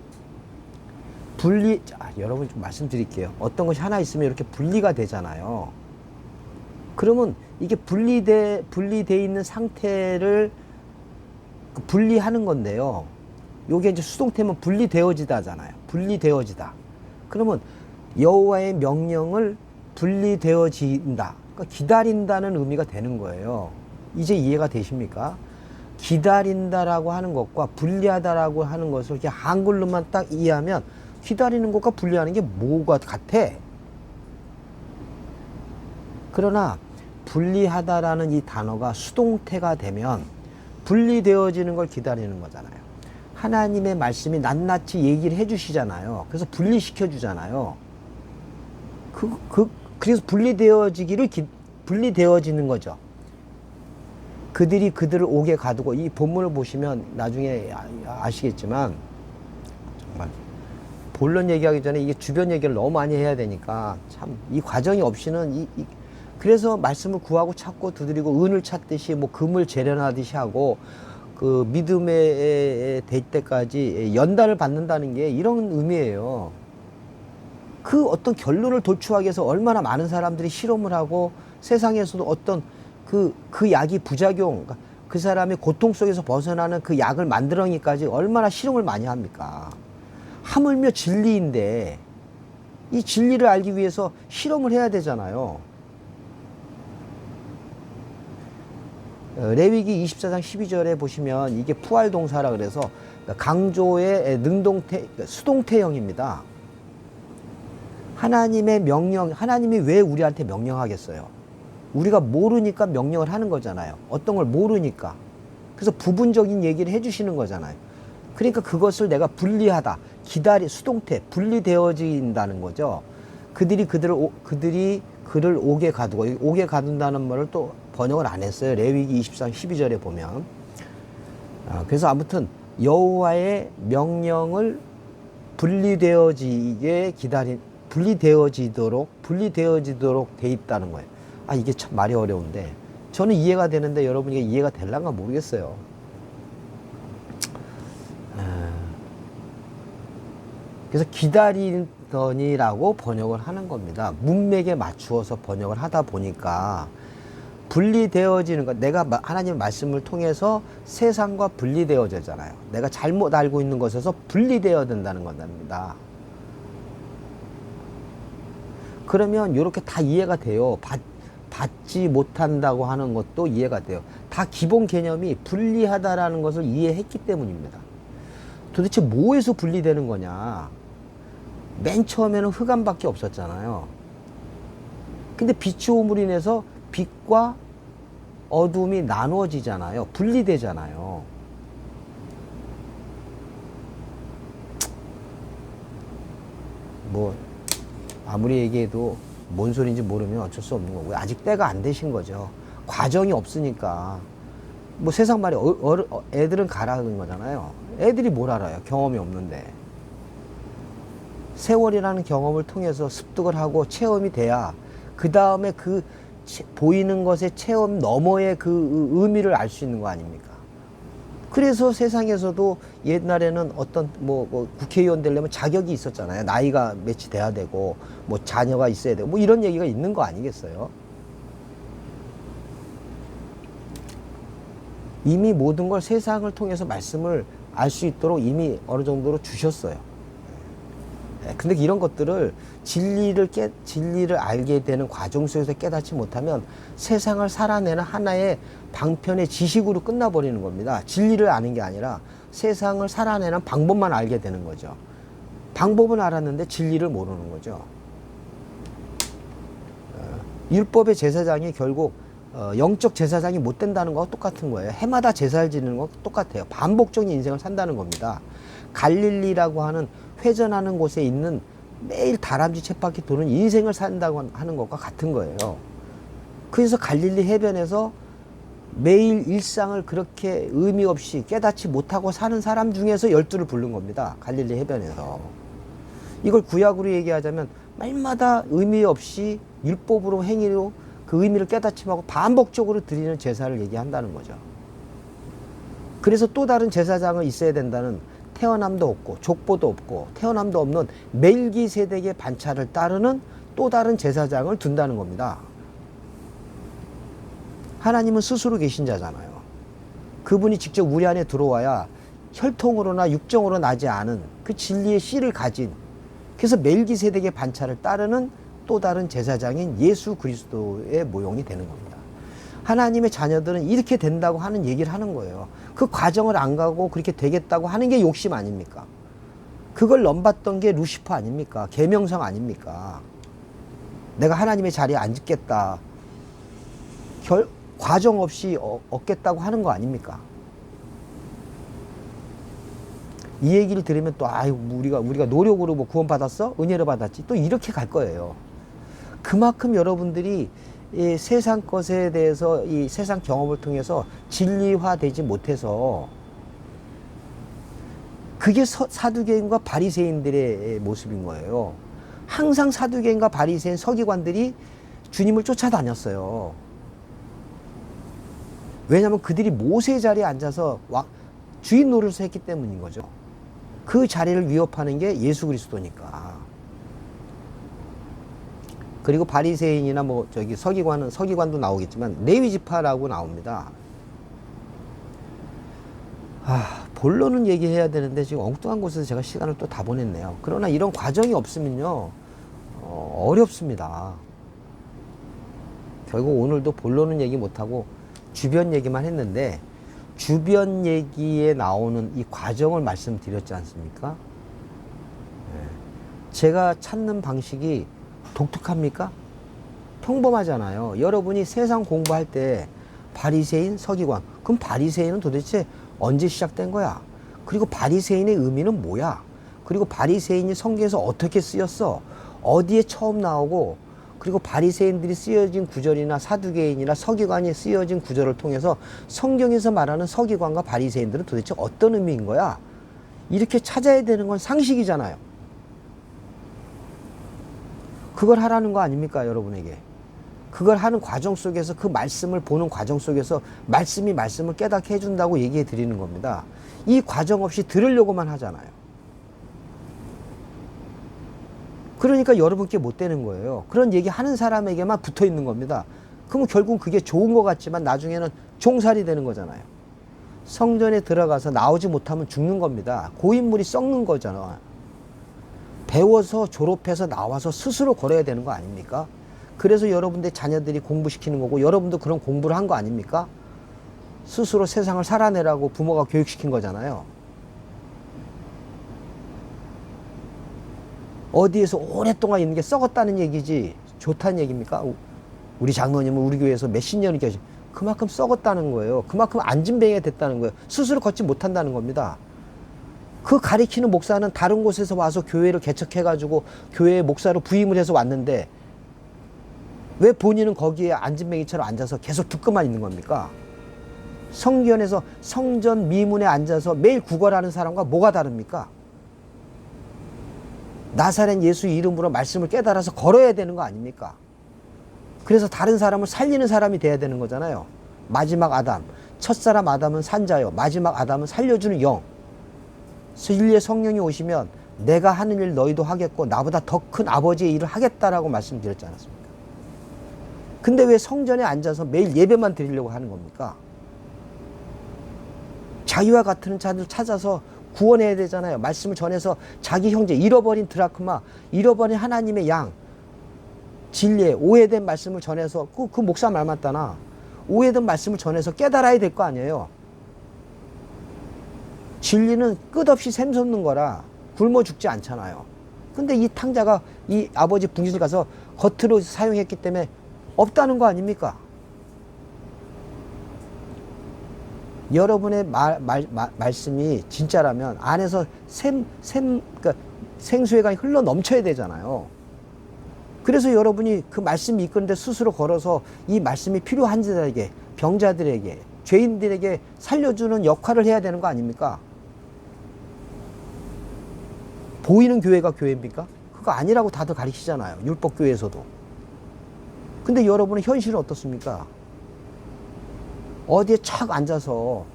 여러분 좀 말씀드릴게요. 어떤 것이 하나 있으면 이렇게 분리가 되잖아요. 그러면 이게 분리돼 있는 상태를 분리하는 건데요. 요게 이제 수동태면 분리되어지다잖아요. 분리되어지다. 그러면 여호와의 명령을 분리되어진다. 그러니까 기다린다는 의미가 되는 거예요. 이제 이해가 되십니까? 기다린다라고 하는 것과 분리하다라고 하는 것을 이렇게 한글로만 딱 이해하면 기다리는 것과 분리하는 게 뭐가 같아? 그러나 분리하다라는 이 단어가 수동태가 되면 분리되어지는 걸 기다리는 거잖아요. 하나님의 말씀이 낱낱이 얘기를 해주시잖아요. 그래서 분리시켜 주잖아요. 그래서 분리되어지는 거죠. 그들이 그들을 옥에 가두고, 이 본문을 보시면 나중에 아시겠지만, 정말 본론 얘기하기 전에 이게 주변 얘기를 너무 많이 해야 되니까 참 이 과정이 없이는 그래서 말씀을 구하고 찾고 두드리고 은을 찾듯이 뭐 금을 재련하듯이 하고 그 믿음에 될 때까지 연단을 받는다는 게 이런 의미예요. 그 어떤 결론을 도출하기 위해서 얼마나 많은 사람들이 실험을 하고 세상에서도 어떤 그 약이 부작용, 그 사람의 고통 속에서 벗어나는 그 약을 만들어내기까지 얼마나 실험을 많이 합니까? 하물며 진리인데 이 진리를 알기 위해서 실험을 해야 되잖아요. 레위기 24장 12절에 보시면 이게 푸활동사라 그래서 강조의 수동태형입니다. 하나님의 명령, 하나님이 왜 우리한테 명령하겠어요? 우리가 모르니까 명령을 하는 거잖아요. 어떤 걸 모르니까. 그래서 부분적인 얘기를 해주시는 거잖아요. 그러니까 그것을 내가 분리하다, 수동태, 분리되어진다는 거죠. 그들이 그를 옥에 가두고, 옥에 가둔다는 말을 또 번역을 안 했어요. 레위기 24장 12절에 보면. 그래서 아무튼 여호와의 명령을 분리되어지도록 돼 있다는 거예요. 이게 참 말이 어려운데 저는 이해가 되는데 여러분에게 이해가 될란가 모르겠어요. 그래서 기다리더니라고 번역을 하는 겁니다. 문맥에 맞추어서 번역을 하다 보니까 분리되어지는 것, 내가 하나님의 말씀을 통해서 세상과 분리되어지잖아요. 내가 잘못 알고 있는 것에서 분리되어야 된다는 겁니다. 그러면 이렇게 다 이해가 돼요. 받지 못한다고 하는 것도 이해가 돼요. 다 기본 개념이 분리하다라는 것을 이해했기 때문입니다. 도대체 뭐에서 분리되는 거냐? 맨 처음에는 흑암밖에 없었잖아요. 근데 빛이 오므로 인해서 빛과 어둠이 나누어지잖아요. 분리되잖아요. 뭐 아무리 얘기해도 뭔 소리인지 모르면 어쩔 수 없는 거고요. 아직 때가 안 되신 거죠. 과정이 없으니까. 뭐 세상 말이 애들은 가라는 거잖아요. 애들이 뭘 알아요? 경험이 없는데. 세월이라는 경험을 통해서 습득을 하고 체험이 돼야 그 다음에 그 보이는 것의 체험 너머의 그 의미를 알 수 있는 거 아닙니까? 그래서 세상에서도 옛날에는 어떤 뭐 국회의원 되려면 자격이 있었잖아요. 나이가 몇이 돼야 되고 뭐 자녀가 있어야 되고 뭐 이런 얘기가 있는 거 아니겠어요? 이미 모든 걸 세상을 통해서 말씀을 알 수 있도록 이미 어느 정도로 주셨어요. 근데 이런 것들을 진리를 알게 되는 과정 속에서 깨닫지 못하면 세상을 살아내는 하나의 방편의 지식으로 끝나버리는 겁니다. 진리를 아는 게 아니라 세상을 살아내는 방법만 알게 되는 거죠. 방법은 알았는데 진리를 모르는 거죠. 율법의 제사장이 결국 영적 제사장이 못 된다는 거와 똑같은 거예요. 해마다 제사를 지내는 거 똑같아요. 반복적인 인생을 산다는 겁니다. 갈릴리라고 하는 회전하는 곳에 있는 매일 다람쥐 쳇바퀴 도는 인생을 산다고 하는 것과 같은 거예요. 그래서 갈릴리 해변에서 매일 일상을 그렇게 의미 없이 깨닫지 못하고 사는 사람 중에서 12를 부른 겁니다. 갈릴리 해변에서. 이걸 구약으로 얘기하자면 말마다 의미 없이 율법으로 행위로 그 의미를 깨닫지 말고 반복적으로 드리는 제사를 얘기한다는 거죠. 그래서 또 다른 제사장을 있어야 된다는, 태어남도 없고 족보도 없고 태어남도 없는 멜기세덱의 반차를 따르는 또 다른 제사장을 둔다는 겁니다. 하나님은 스스로 계신 자잖아요. 그분이 직접 우리 안에 들어와야 혈통으로나 육정으로 나지 않은 그 진리의 씨를 가진, 그래서 멜기세덱의 반차를 따르는 또 다른 제사장인 예수 그리스도의 모형이 되는 겁니다. 하나님의 자녀들은 이렇게 된다고 하는 얘기를 하는 거예요. 그 과정을 안 가고 그렇게 되겠다고 하는 게 욕심 아닙니까? 그걸 넘봤던 게 루시퍼 아닙니까? 계명성 아닙니까? 내가 하나님의 자리에 앉겠다. 과정 없이 얻겠다고 하는 거 아닙니까? 이 얘기를 들으면 또 우리가 노력으로 뭐 구원 받았어? 은혜로 받았지? 또 이렇게 갈 거예요. 그만큼 여러분들이 이 세상 것에 대해서 이 세상 경험을 통해서 진리화되지 못해서 그게 사두개인과 바리새인들의 모습인 거예요. 항상 사두개인과 바리새인 서기관들이 주님을 쫓아다녔어요. 왜냐하면 그들이 모세 자리에 앉아서 주인 노릇을 했기 때문인 거죠. 그 자리를 위협하는 게 예수 그리스도니까. 그리고 바리새인이나 서기관도 나오겠지만 레위 지파라고 나옵니다. 본론은 얘기해야 되는데 지금 엉뚱한 곳에서 제가 시간을 또 다 보냈네요. 그러나 이런 과정이 없으면요, 어렵습니다. 결국 오늘도 본론은 얘기 못하고 주변 얘기만 했는데, 주변 얘기에 나오는 이 과정을 말씀드렸지 않습니까? 제가 찾는 방식이 독특합니까? 평범하잖아요. 여러분이 세상 공부할 때 바리새인, 서기관, 그럼 바리새인은 도대체 언제 시작된 거야? 그리고 바리새인의 의미는 뭐야? 그리고 바리새인이 성경에서 어떻게 쓰였어? 어디에 처음 나오고, 그리고 바리새인들이 쓰여진 구절이나 사두개인이나 서기관이 쓰여진 구절을 통해서 성경에서 말하는 서기관과 바리새인들은 도대체 어떤 의미인 거야? 이렇게 찾아야 되는 건 상식이잖아요. 그걸 하라는 거 아닙니까, 여러분에게? 그걸 하는 과정 속에서, 그 말씀을 보는 과정 속에서 말씀이 말씀을 깨닫게 해준다고 얘기해 드리는 겁니다. 이 과정 없이 들으려고만 하잖아요. 그러니까 여러분께 못 되는 거예요. 그런 얘기 하는 사람에게만 붙어 있는 겁니다. 그럼 결국 그게 좋은 것 같지만 나중에는 종살이 되는 거잖아요. 성전에 들어가서 나오지 못하면 죽는 겁니다. 고인물이 썩는 거잖아요. 배워서 졸업해서 나와서 스스로 걸어야 되는 거 아닙니까? 그래서 여러분들 자녀들이 공부시키는 거고, 여러분도 그런 공부를 한 거 아닙니까? 스스로 세상을 살아내라고 부모가 교육시킨 거잖아요. 어디에서 오랫동안 있는 게 썩었다는 얘기지 좋다는 얘기입니까? 우리 장로님은 우리 교회에서 몇십 년을 계시, 그만큼 썩었다는 거예요. 그만큼 안진뱅이가 됐다는 거예요. 스스로 걷지 못한다는 겁니다. 그 가리키는 목사는 다른 곳에서 와서 교회를 개척해가지고 교회의 목사로 부임을 해서 왔는데, 왜 본인은 거기에 안진뱅이처럼 앉아서 계속 듣고만 있는 겁니까? 성전에서 성전 미문에 앉아서 매일 구걸하는 사람과 뭐가 다릅니까? 나사렛 예수 이름으로 말씀을 깨달아서 걸어야 되는 거 아닙니까? 그래서 다른 사람을 살리는 사람이 돼야 되는 거잖아요. 마지막 아담, 첫사람 아담은 산자요, 마지막 아담은 살려주는 영. 진리의 성령이 오시면 내가 하는 일 너희도 하겠고 나보다 더 큰 아버지의 일을 하겠다라고 말씀드렸지 않았습니까? 근데 왜 성전에 앉아서 매일 예배만 드리려고 하는 겁니까? 자기와 같은 자들 찾아서 구원해야 되잖아요. 말씀을 전해서 자기 형제, 잃어버린 드라크마, 잃어버린 하나님의 양, 진리에 오해된 말씀을 전해서, 그 목사 말 맞다나, 오해된 말씀을 전해서 깨달아야 될 거 아니에요. 진리는 끝없이 샘솟는 거라 굶어 죽지 않잖아요. 근데 이 탕자가 이 아버지 분깃을 가서 겉으로 사용했기 때문에 없다는 거 아닙니까? 여러분의 말씀이 진짜라면 안에서 그러니까 생수의 강이 흘러 넘쳐야 되잖아요. 그래서 여러분이 그 말씀이 이끄는데 스스로 걸어서 이 말씀이 필요한 자들에게, 병자들에게, 죄인들에게 살려주는 역할을 해야 되는 거 아닙니까? 보이는 교회가 교회입니까? 그거 아니라고 다들 가르치잖아요. 율법교회에서도. 근데 여러분의 현실은 어떻습니까? 어디에 착 앉아서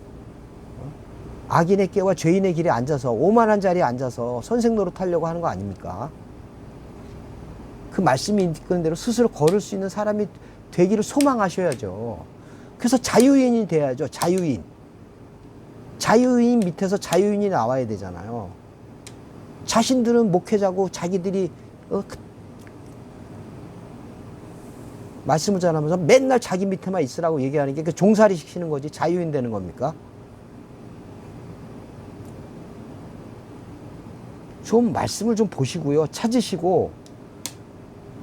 악인의 꾀와 죄인의 길에 앉아서 오만한 자리에 앉아서 선생 노릇하려고 하는 거 아닙니까? 그 말씀이 이끄는 대로 스스로 걸을 수 있는 사람이 되기를 소망하셔야죠. 그래서 자유인이 돼야죠. 자유인. 자유인 밑에서 자유인이 나와야 되잖아요. 자신들은 목회자고 자기들이 말씀을 전하면서 맨날 자기 밑에만 있으라고 얘기하는 게 그 종살이 시키는 거지 자유인 되는 겁니까? 좀 말씀을 좀 보시고요. 찾으시고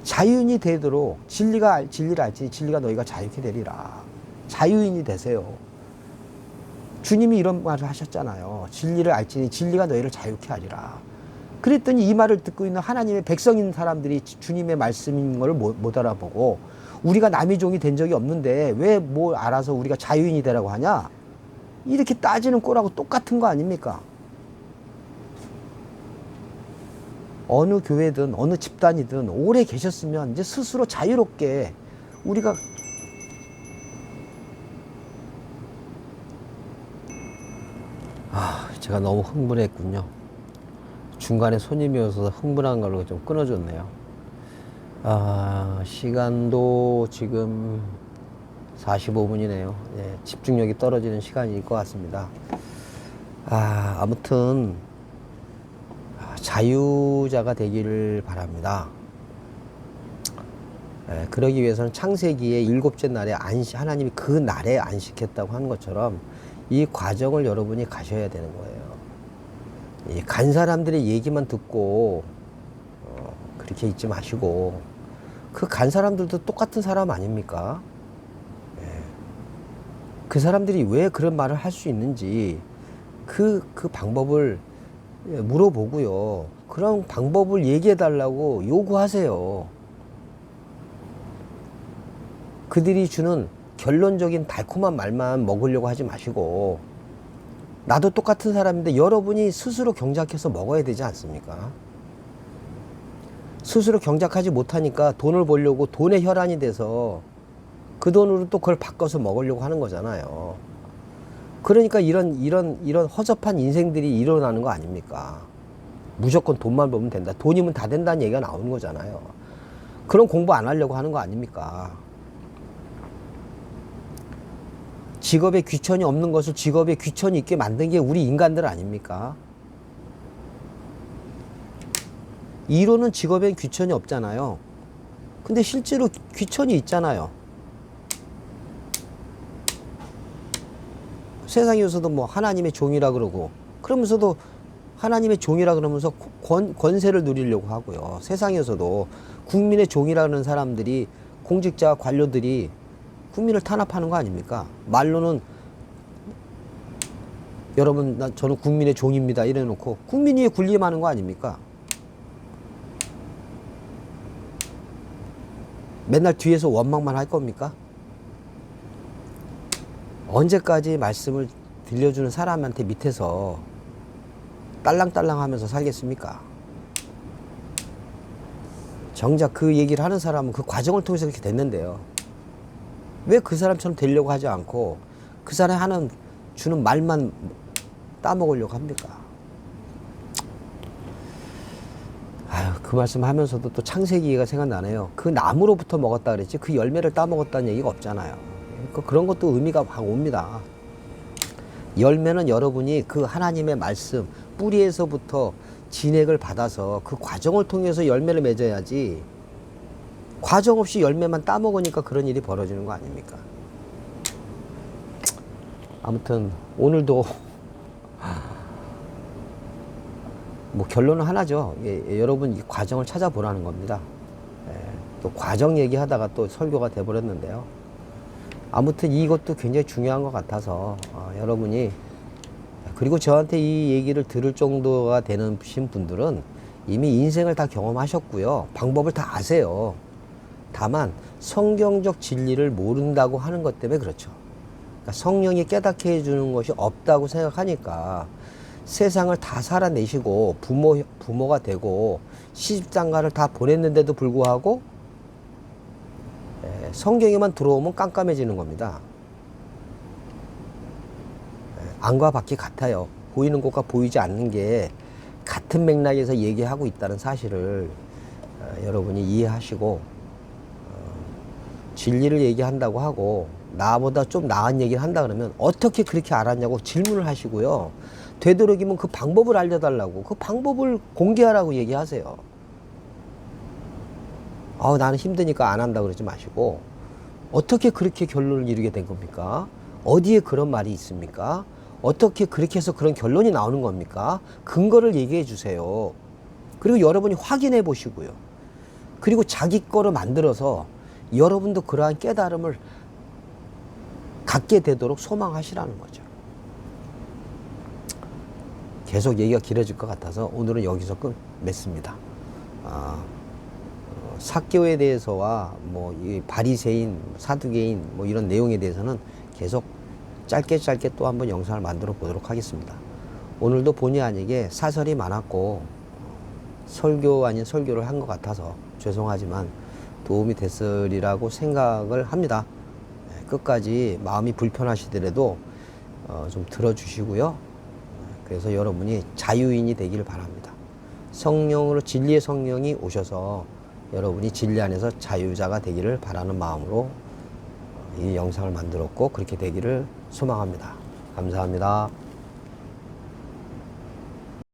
자유인이 되도록 진리를 알지 진리가 너희가 자유케 되리라. 자유인이 되세요. 주님이 이런 말을 하셨잖아요. 진리를 알지니 진리가 너희를 자유케 하리라. 그랬더니 이 말을 듣고 있는 하나님의 백성인 사람들이 주님의 말씀인 걸 못 알아보고 우리가 남의 종이 된 적이 없는데 왜 뭐 알아서 우리가 자유인이 되라고 하냐? 이렇게 따지는 꼴하고 똑같은 거 아닙니까? 어느 교회든 어느 집단이든 오래 계셨으면 이제 스스로 자유롭게 우리가 제가 너무 흥분했군요. 중간에 손님이 오셔서 흥분한 걸로 좀 끊어줬네요. 시간도 지금 45분이네요. 예, 집중력이 떨어지는 시간일 것 같습니다. 아무튼 자유자가 되기를 바랍니다. 그러기 위해서는 창세기의 7째 날에 하나님이 그 날에 안식했다고 하는 것처럼 이 과정을 여러분이 가셔야 되는 거예요. 간 사람들의 얘기만 듣고 그렇게 있지 마시고 그 간 사람들도 똑같은 사람 아닙니까? 그 사람들이 왜 그런 말을 할 수 있는지 그 방법을 물어보고요. 그런 방법을 얘기해 달라고 요구하세요. 그들이 주는 결론적인 달콤한 말만 먹으려고 하지 마시고 나도 똑같은 사람인데 여러분이 스스로 경작해서 먹어야 되지 않습니까? 스스로 경작하지 못하니까 돈을 벌려고 돈에 혈안이 돼서 그 돈으로 또 그걸 바꿔서 먹으려고 하는 거잖아요. 그러니까 이런 허접한 인생들이 일어나는 거 아닙니까? 무조건 돈만 벌면 된다. 돈이면 다 된다는 얘기가 나오는 거잖아요. 그런 공부 안 하려고 하는 거 아닙니까? 직업에 귀천이 없는 것을 직업에 귀천이 있게 만든 게 우리 인간들 아닙니까? 이론은 직업엔 귀천이 없잖아요. 근데 실제로 귀천이 있잖아요. 세상에서도 뭐 하나님의 종이라 그러고 그러면서도 하나님의 종이라 그러면서 권세를 누리려고 하고요. 세상에서도 국민의 종이라 그러는 사람들이 공직자 관료들이 국민을 탄압하는 거 아닙니까? 말로는 여러분 저는 국민의 종입니다 이래 놓고 국민이 군림하는 거 아닙니까? 맨날 뒤에서 원망만 할 겁니까? 언제까지 말씀을 들려주는 사람한테 밑에서 딸랑딸랑 하면서 살겠습니까? 정작 그 얘기를 하는 사람은 그 과정을 통해서 그렇게 됐는데요. 왜 그 사람처럼 되려고 하지 않고 그 사람이 주는 말만 따먹으려고 합니까? 그 말씀 하면서도 또 창세기가 생각나네요. 그 나무로부터 먹었다 그랬지 그 열매를 따먹었다는 얘기가 없잖아요. 그런 것도 의미가 막 옵니다. 열매는 여러분이 그 하나님의 말씀 뿌리에서부터 진액을 받아서 그 과정을 통해서 열매를 맺어야지 과정 없이 열매만 따먹으니까 그런 일이 벌어지는 거 아닙니까? 아무튼 오늘도 뭐 결론은 하나죠. 여러분 이 과정을 찾아보라는 겁니다. 또 과정 얘기하다가 또 설교가 돼버렸는데요. 아무튼 이것도 굉장히 중요한 것 같아서 여러분이 그리고 저한테 이 얘기를 들을 정도가 되는 분들은 이미 인생을 다 경험하셨고요. 방법을 다 아세요. 다만 성경적 진리를 모른다고 하는 것 때문에 그렇죠. 그러니까 성령이 깨닫게 해주는 것이 없다고 생각하니까 세상을 다 살아내시고 부모가 되고 시집장가를 다 보냈는데도 불구하고 성경에만 들어오면 깜깜해지는 겁니다. 안과 밖이 같아요. 보이는 것과 보이지 않는 게 같은 맥락에서 얘기하고 있다는 사실을 여러분이 이해하시고 진리를 얘기한다고 하고 나보다 좀 나은 얘기를 한다 그러면 어떻게 그렇게 알았냐고 질문을 하시고요. 되도록이면 그 방법을 알려달라고 그 방법을 공개하라고 얘기하세요. 나는 힘드니까 안 한다 그러지 마시고 어떻게 그렇게 결론을 이루게 된 겁니까? 어디에 그런 말이 있습니까? 어떻게 그렇게 해서 그런 결론이 나오는 겁니까? 근거를 얘기해 주세요. 그리고 여러분이 확인해 보시고요. 그리고 자기 거를 만들어서 여러분도 그러한 깨달음을 갖게 되도록 소망하시라는 거죠. 계속 얘기가 길어질 것 같아서 오늘은 여기서 끝 맺습니다. 사교에 대해서와 뭐 이 바리새인, 사두개인 뭐 이런 내용에 대해서는 계속 짧게 또 한번 영상을 만들어 보도록 하겠습니다. 오늘도 본의 아니게 사설이 많았고 설교 아닌 설교를 한 것 같아서 죄송하지만 도움이 됐으리라고 생각을 합니다. 끝까지 마음이 불편하시더라도 좀 들어주시고요. 그래서 여러분이 자유인이 되기를 바랍니다. 성령으로 진리의 성령이 오셔서 여러분이 진리 안에서 자유자가 되기를 바라는 마음으로 이 영상을 만들었고 그렇게 되기를 소망합니다. 감사합니다.